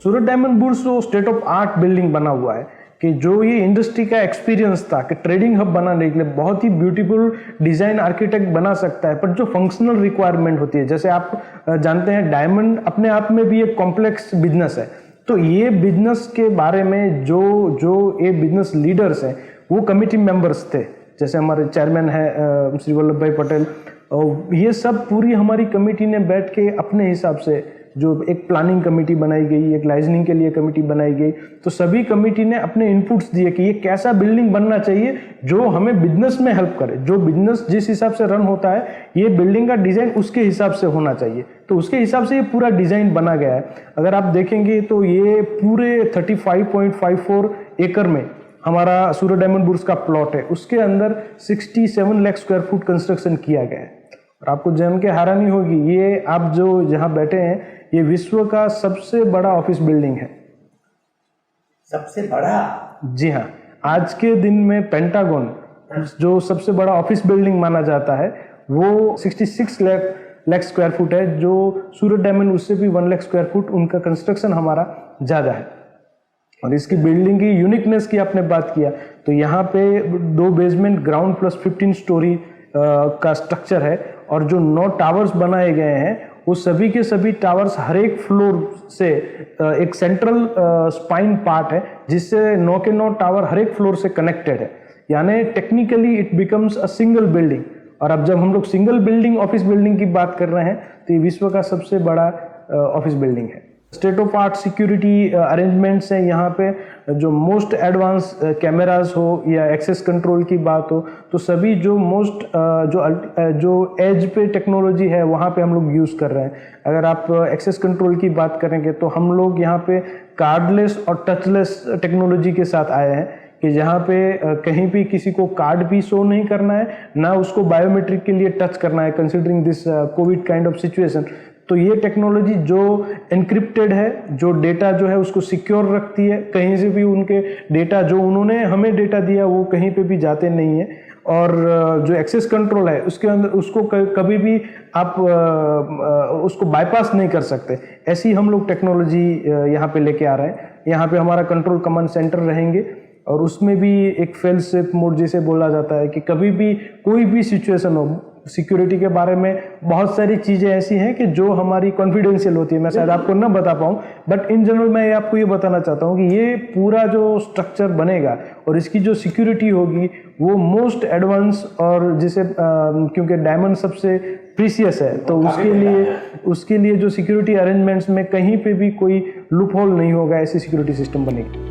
सूरत diamond bourse तो state of art building बना हुआ है कि जो ये इंडस्ट्री का एक्सपीरियंस था कि ट्रेडिंग हब बनाने के लिए बहुत ही ब्यूटीफुल डिजाइन आर्किटेक्ट बना सकता है, पर जो फंक्शनल रिक्वायरमेंट होती है, जैसे आप जानते हैं डायमंड अपने आप में भी एक कॉम्प्लेक्स बिजनेस है, तो ये बिजनेस के बारे में जो जो ये बिजनेस लीडर्स हैं वो कमिटी मेंबर्स थे, जैसे हमारे चेयरमैन है श्री वल्लभ भाई पटेल, और ये सब पूरी हमारी कमेटी ने बैठ के अपने हिसाब से जो एक प्लानिंग कमेटी बनाई गई, एक लाइजनिंग के लिए कमेटी बनाई गई, तो सभी कमेटी ने अपने इनपुट्स दिए कि ये कैसा बिल्डिंग बनना चाहिए जो हमें बिजनेस में हेल्प करे, जो बिजनेस जिस हिसाब से रन होता है ये बिल्डिंग का डिजाइन उसके हिसाब से होना चाहिए। तो उसके हिसाब से ये पूरा डिजाइन बना गया है। अगर आप देखेंगे तो ये पूरे 35.54 एकड़ में हमारा सूरत डायमंड बुर्स का प्लॉट है, उसके अंदर 67 लाख स्क्वायर फुट कंस्ट्रक्शन किया गया है। और आपको जान के हैरानी होगी, ये आप जो जहां बैठे हैं ये विश्व का सबसे बड़ा ऑफिस बिल्डिंग है। सबसे बड़ा? जी हाँ, आज के दिन में पेंटागन जो सबसे बड़ा ऑफिस बिल्डिंग माना जाता है वो 66 लाख स्क्वायर फुट है, जो सूरत डायमंड उससे भी 1 लाख स्क्वायर फुट उनका कंस्ट्रक्शन हमारा ज़्यादा है। और इसकी बिल्डिंग की यूनिकनेस की आपने बात किया तो यहाँ पे 2 बेसमेंट ग्राउंड प्लस 15 स्टोरी का स्ट्रक्चर है, और जो 9 टावर्स बनाए गए हैं वो सभी के सभी टावर्स हर एक फ्लोर से एक सेंट्रल स्पाइन पार्ट है, जिससे 9 के 9 टावर हर एक फ्लोर से कनेक्टेड है, यानी technically it becomes a single building. और अब जब हम लोग सिंगल बिल्डिंग ऑफिस बिल्डिंग की बात कर रहे हैं तो ये विश्व का सबसे बड़ा ऑफिस बिल्डिंग है। State of art security arrangements हैं यहाँ पे, जो मोस्ट एडवांस कैमरास हो या एक्सेस कंट्रोल की बात हो, तो सभी जो मोस्ट जो एज पे टेक्नोलॉजी है वहाँ पे हम लोग यूज़ कर रहे हैं। अगर आप एक्सेस कंट्रोल की बात करेंगे तो हम लोग यहाँ पे कार्डलेस और टचलेस टेक्नोलॉजी के साथ आए हैं कि जहाँ पे कहीं भी किसी को कार्ड भी शो नहीं करना है, ना उसको बायोमेट्रिक के लिए टच करना है, considering this Covid kind of situation. तो ये टेक्नोलॉजी जो एनक्रिप्टेड है, जो डेटा जो है उसको सिक्योर रखती है, कहीं से भी उनके डेटा जो उन्होंने हमें डेटा दिया वो कहीं पे भी जाते नहीं है। और जो एक्सेस कंट्रोल है उसके अंदर उसको कभी भी आप उसको बाईपास नहीं कर सकते, ऐसी हम लोग टेक्नोलॉजी यहाँ पे लेके आ रहे हैं। यहाँ पे हमारा कंट्रोल कमांड सेंटर रहेंगे और उसमें भी एक फेल सेफ मोड जिसे बोला जाता है कि कभी भी कोई भी सिचुएशन हो, सिक्योरिटी के बारे में बहुत सारी चीज़ें ऐसी हैं कि जो हमारी कॉन्फिडेंशियल होती है, मैं शायद आपको न बता पाऊँ, बट इन जनरल मैं आपको ये बताना चाहता हूँ कि ये पूरा जो स्ट्रक्चर बनेगा और इसकी जो सिक्योरिटी होगी वो मोस्ट एडवांस, और जिसे क्योंकि डायमंड सबसे प्रीसियस है तो उसके लिए जो सिक्योरिटी अरेंजमेंट्स में कहीं पे भी कोई लूप होल नहीं होगा, ऐसी सिक्योरिटी सिस्टम बनेगी।